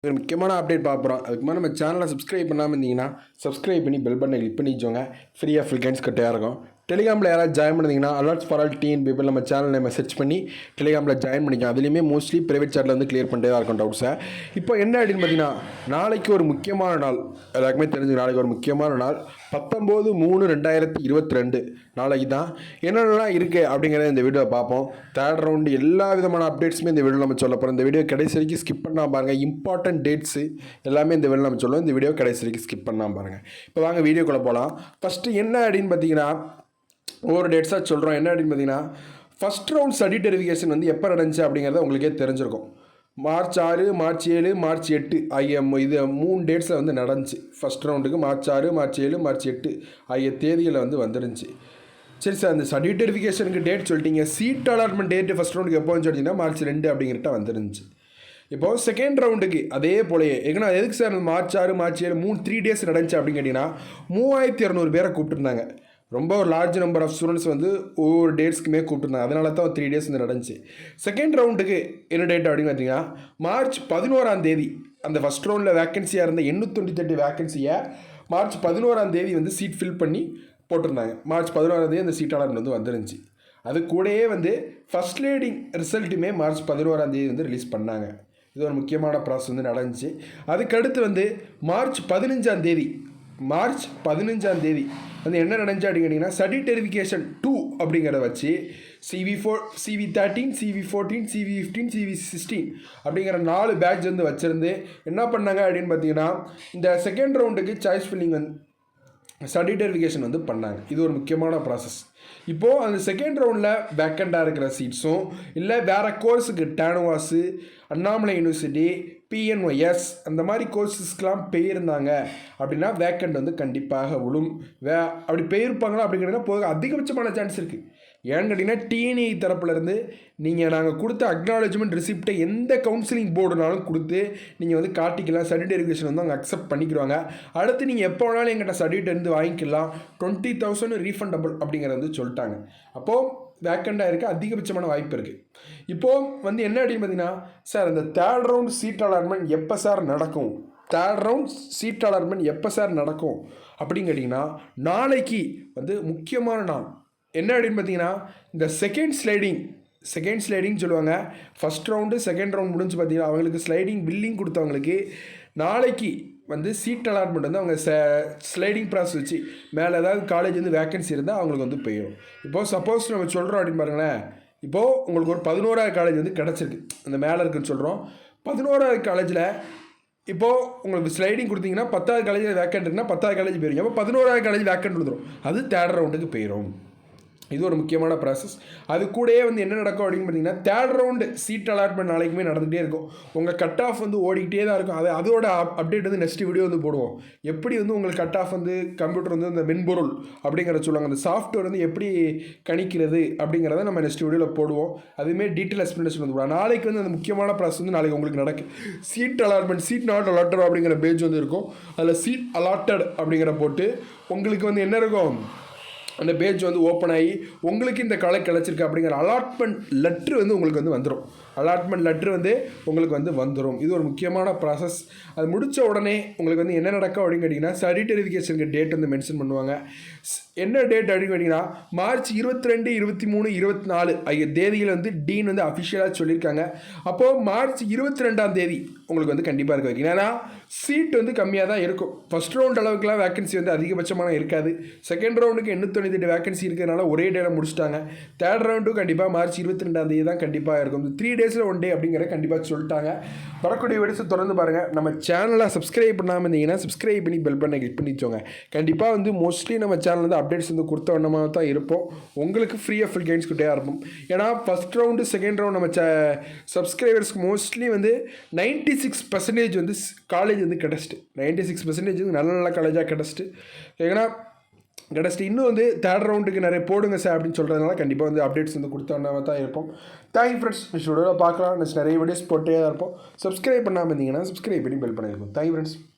ஒரு முக்கியமான அப்டேட் பார்க்குறோம். அதுக்கு முன்னாடி நம்ம சேனலை சப்ஸ்கிரைப் பண்ணாமல் இருந்தீங்கன்னா சப்ஸ்கிரைப் பண்ணி பெல் பட்டனை கிளிக் பண்ணி வச்சோங்க. ஃப்ரீயாக ஃபில்கன்ஸ் கட்டையாக இருக்கும். டெலிகிராமில் யாராவது ஜாயின் பண்ணிங்கன்னா alerts for all teen people நம்ம சேனலில் மெசேஜ் பண்ணி டெலிகிராமில் ஜாயின் பண்ணிக்கலாம். அதுலேயுமே மோஸ்ட்லி ப்ரைவேட் சாட்டில் வந்து கிளியர் பண்ணிட்டே தான் இருக்கும் டவுட்ஸை. இப்போ என்ன அப்படின்னு பார்த்தீங்கன்னா, நாளைக்கு ஒரு முக்கியமான நாள், எல்லாருக்குமே தெரிஞ்சு நாளைக்கு ஒரு முக்கியமான நாள் 19/3/2022 நாளைக்கு தான். என்னென்னலாம் இருக்குது அப்படிங்கிறத இந்த வீடியோவை பார்ப்போம். தேர்ட் ரவுண்டு எல்லா விதமான அப்டேட்ஸுமே இந்த வீடியோ நம்ம சொல்ல போகிறோம். இந்த வீடியோ கடைசி வரைக்கும் ஸ்கிப் பண்ணால் பாருங்கள். இம்பார்ட்டன்ட் டேட்ஸு எல்லாமே இந்த வீடியோ நம்ம சொல்லுவோம். இந்த வீடியோ கடைசி வரைக்கும் ஸ்கிப் பண்ணால் பாருங்கள். இப்போ வாங்க வீடியோக்குள்ளே போகலாம். ஃபஸ்ட்டு என்ன அப்படின்னு பார்த்தீங்கன்னா, ஒவ்வொரு டேட்ஸாக சொல்கிறோம். என்ன அப்படின்னு பார்த்தீங்கன்னா, ஃபஸ்ட் ரவுண்ட் ஸ்டடி டெரிஃபிகேஷன் வந்து எப்போ நடந்துச்சு அப்படிங்கிறத உங்களுக்கே தெரிஞ்சிருக்கும். மார்ச் 6, மார்ச் 7, மார்ச் 8 ஆகிய இது 3 டேட்ஸில் வந்து நடந்துச்சு. ஃபஸ்ட் ரவுண்டுக்கு மார்ச் 6, மார்ச் 7, மார்ச் 8 ஆகிய தேதியில் வந்து வந்துருந்துச்சு. சரி சார், அந்த ஸ்டடி டெரிஃபிகேஷனுக்கு டேட் சொல்லிட்டீங்க, சீட் அலாட்மெண்ட் டேட்டு ஃபஸ்ட் ரவுண்டுக்கு எப்போன்னு சொல்லிட்டீங்கன்னா மார்ச் 2 அப்படிங்கிறட்ட வந்துருந்துச்சு. இப்போது செகண்ட் ரவுண்டுக்கு அதே போலயே ஏன்னா எதுக்கு சார் மார்ச் 6, மார்ச் 7 3 டேஸ் நடந்துச்சு அப்படின்னு கேட்டிங்கன்னா, 3200 பேரை கூப்பிட்டுருந்தாங்க. ரொம்ப ஒரு லார்ஜ் நம்பர் ஆஃப் ஸ்டூடெண்ட்ஸ் வந்து ஒவ்வொரு டேட்ஸ்க்குமே கூப்பிட்டுருந்தாங்க. அதனால தான் 3 டேஸ் வந்து நடந்துச்சு. செகண்ட் ரவுண்டுக்கு என்ன டேட் அப்படின்னு பார்த்தீங்கன்னா, மார்ச் 11 அந்த ஃபஸ்ட் ரவுண்டில் வேக்கன்சியாக இருந்த 898 வேக்கன்சியை மார்ச் 11 வந்து சீட் ஃபில் பண்ணி போட்டிருந்தாங்க. மார்ச் 11 அந்த சீட் அலாட்மெண்ட் வந்து வந்துருந்துச்சு. அது கூடயே வந்து ஃபஸ்ட் லேடிங் ரிசல்ட்டுமே மார்ச் 11 வந்து ரிலீஸ் பண்ணாங்க. இது ஒரு முக்கியமான ப்ராசஸ் வந்து நடந்துச்சு. அதுக்கடுத்து வந்து மார்ச் 15 வந்து என்ன நடந்துச்சு அப்படின்னு கேட்டிங்கன்னா, ஸ்டடி டெரிஃபிகேஷன் 2 அப்படிங்கிறத வச்சு CV4, CV13, CV14, CV15, CV16 அப்படிங்கிற 4 பேட்ச் வந்து வச்சுருந்து என்ன பண்ணாங்க அப்படின்னு பார்த்தீங்கன்னா, இந்த செகண்ட் ரவுண்டுக்கு சாய்ஸ் ஃபில்லிங் வந்து ஸ்டடி டெரிஃபிகேஷன் வந்து பண்ணாங்க. இது ஒரு முக்கியமான ப்ராசஸ். இப்போது அந்த செகண்ட் ரவுண்டில் வேக்கண்டாக இருக்கிற சீட்ஸும் இல்லை வேறு கோர்ஸுக்கு டானுவாஸு, அண்ணாமலை யூனிவர்சிட்டி, PNYS அந்த மாதிரி கோர்ஸஸ்க்கெலாம் போயிருந்தாங்க அப்படின்னா வேக்கண்ட் வந்து கண்டிப்பாக விழும். அப்படி போயிருப்பாங்களா அப்படிங்கிறதுனா போக அதிகபட்சமான சான்ஸ் இருக்குது. ஏன்னு கேட்டிங்கன்னா, TNI தரப்புலேருந்து நாங்கள் கொடுத்த அக்னாலஜ்மெண்ட் ரிசிப்டை எந்த கவுன்சிலிங் போர்டுனாலும் கொடுத்து நீங்கள் வந்து காட்டிக்கலாம். ஸ்டடி டெரிஃபிகேஷன் வந்து அவங்க அக்செப்ட் பண்ணிக்கிறாங்க. அடுத்து நீங்கள் எப்போ வேணாலும் எங்கிட்ட ஸ்டடிட்டு இருந்து வாங்கிக்கலாம். 20,000 ரீஃபண்டபிள் அப்படிங்கிறத வந்து சொல்லிட்டாங்க. அப்போது வேக்கண்டாக இருக்குது, அதிகபட்சமான வாய்ப்பு இருக்குது. இப்போது வந்து என்ன அப்படின்னு பார்த்தீங்கன்னா, சார் இந்த தேர்ட் ரவுண்ட் சீட் அலாட்மெண்ட் எப்போ சார் நடக்கும் அப்படின்னு கேட்டிங்கன்னா, நாளைக்கு வந்து முக்கியமான நாள். என்ன அப்படின்னு பார்த்தீங்கன்னா, இந்த செகண்ட் ஸ்லைடிங் சொல்லுவாங்க. ஃபஸ்ட் ரவுண்டு செகண்ட் ரவுண்ட் முடிஞ்சு பார்த்தீங்கன்னா அவங்களுக்கு ஸ்லைடிங் பில்லிங் கொடுத்தவங்களுக்கு நாளைக்கு வந்து சீட் அலாட்மெண்ட் வந்து அவங்க ஸ்லைடிங் ப்ராசஸ் வச்சு மேலே ஏதாவது காலேஜ் வந்து வேக்கன்சி இருந்தால் அவங்களுக்கு வந்து போயிடும். இப்போது சப்போஸ் நம்ம சொல்கிறோம் அப்படின்னு பாருங்களேன், இப்போது உங்களுக்கு ஒரு 11வது காலேஜ் வந்து கிடச்சிருக்கு, அந்த மேலே இருக்குதுன்னு சொல்கிறோம். 11வது காலேஜில் இப்போது உங்களுக்கு ஸ்லைடிங் கொடுத்தீங்கன்னா 10வது காலேஜில் வேக்கண்ட் இருக்குன்னா 10வது காலேஜ் போயிருங்க. அப்போ 11வது காலேஜ் வேக்கண்ட் வந்துடும், அது தேர்ட் ரவுண்டுக்கு போயிடும். இது ஒரு முக்கியமான ப்ராசஸ். அது கூடயே வந்து என்ன நடக்கும் அப்படின்னு பார்த்தீங்கன்னா, தேர்ட் ரவுண்டு சீட் அலாட்மெண்ட் நாளைக்குமே நடந்துகிட்டே இருக்கும். உங்கள் கட் ஆஃப் வந்து ஓடிக்கிட்டே தான் இருக்கும். அதோட அப்டேட் வந்து நெக்ஸ்ட் வீடியோ வந்து போடுவோம். எப்படி வந்து உங்களுக்கு கட் ஆஃப் வந்து கம்ப்யூட்டர் வந்து அந்த மென்பொருள் அப்படிங்கிறத சொல்லுவாங்க, அந்த சாஃப்ட்வேர் வந்து எப்படி கணிக்கிறது அப்படிங்கிறத நம்ம நெக்ஸ்ட் வீடியோவில் போடுவோம். அதுவுமே டீட்டெயில் எக்ஸ்ப்ளனேஷன் வந்து போடுவோம். நாளைக்கு வந்து அந்த முக்கியமான ப்ராசஸ் வந்து நாளைக்கு உங்களுக்கு நடக்கும். Seat allotment, seat not allotted அப்படிங்கிற பேஜ் வந்து இருக்கும். அதில் சீட் அலாட்டட் அப்படிங்கிற போட்டு உங்களுக்கு வந்து என்ன இருக்கும், அந்த பேஜ் வந்து ஓப்பன் ஆகி உங்களுக்கு இந்த காலேஜ் கிடச்சிருக்கு அப்படிங்கிற அலாட்மெண்ட் லெட்ரு வந்து உங்களுக்கு வந்து வந்துடும். உங்களுக்கு வந்து வந்துடும். இது ஒரு முக்கியமான ப்ராசஸ். அது முடித்த உடனே உங்களுக்கு வந்து என்ன நடக்கும் அப்படின்னு கேட்டிங்கன்னா, ஸ்டடி டெரிஃபிகேஷனுக்கு டேட் வந்து மென்ஷன் பண்ணுவாங்க. என்ன டேட் அப்படின்னு கேட்டிங்கன்னா, மார்ச் 22, 23, 24 ஆகிய தேதியில் வந்து டீன் வந்து அஃபிஷியலாக சொல்லியிருக்காங்க. அப்போது மார்ச் 22 உங்களுக்கு வந்து கண்டிப்பாக இருக்க வைக்கணும். ஏன்னா சீட் வந்து கம்மியாக தான் இருக்கும். ஃபஸ்ட் ரவுண்ட் அளவுக்குலாம் வேக்கன்சி வந்து அதிகபட்சமான இருக்காது. செகண்ட் ரவுண்டுக்கு 898 வேக்கன்சி இருக்கிறதுனால ஒரே டேல முடிச்சிட்டாங்க. தேர்ட் ரவுண்டும் கண்டிப்பாக மார்ச் 22 தான் கண்டிப்பாக இருக்கும். 3 டேஸில் 1 டே அப்படிங்கிற கண்டிப்பாக சொல்லிட்டாங்க. வரக்கூடிய வீடியோஸை தொடர்ந்து பாருங்கள். நம்ம சேனலை சப்ஸ்கிரைப் பண்ணாமல் இருந்தீங்கன்னா சப்ஸ்கிரைப் பண்ணி பெல் பட்டனை கிளிக் பண்ணி வச்சோங்க. கண்டிப்பாக வந்து மோஸ்ட்லி நம்ம சேனல் வந்து அப்டேட்ஸ் வந்து கொடுத்த வண்ணமாக தான் இருப்போம். உங்களுக்கு ஃப்ரீ ஆஃப் கைன்ஸ் கிட்டே இருப்போம். ஏன்னா ஃபஸ்ட் ரவுண்டு செகண்ட் ரவுண்ட் நம்ம சப்ஸ்கிரைபர்ஸ்க்கு மோஸ்ட்லி வந்து 96% வந்து காலேஜ் வந்து கிடச்சிட்டு, 96% வந்து நல்ல காலேஜாக கிடச்சிட்டு இன்னும் வந்து தேர்ட் ரவுண்டுக்கு நிறைய போடுங்க சார் அப்படின்னு சொல்கிறதுனால கண்டிப்பாக வந்து அப்டேட்ஸ் வந்து கொடுத்தோன்னா தான் இருப்போம். Thank you friends. நெக்ஸ்ட் வீடியோவில் பார்க்கலாம். நெக்ஸ்ட் நிறைய வீடியோஸ் போட்டே தான் இருப்போம். சப்ஸ்கிரைப் பண்ணாமல் இருந்தீங்கன்னா சப்ஸ்கிரைப் பண்ணி பெல் பண்ணியிருக்கோம். Thank you friends.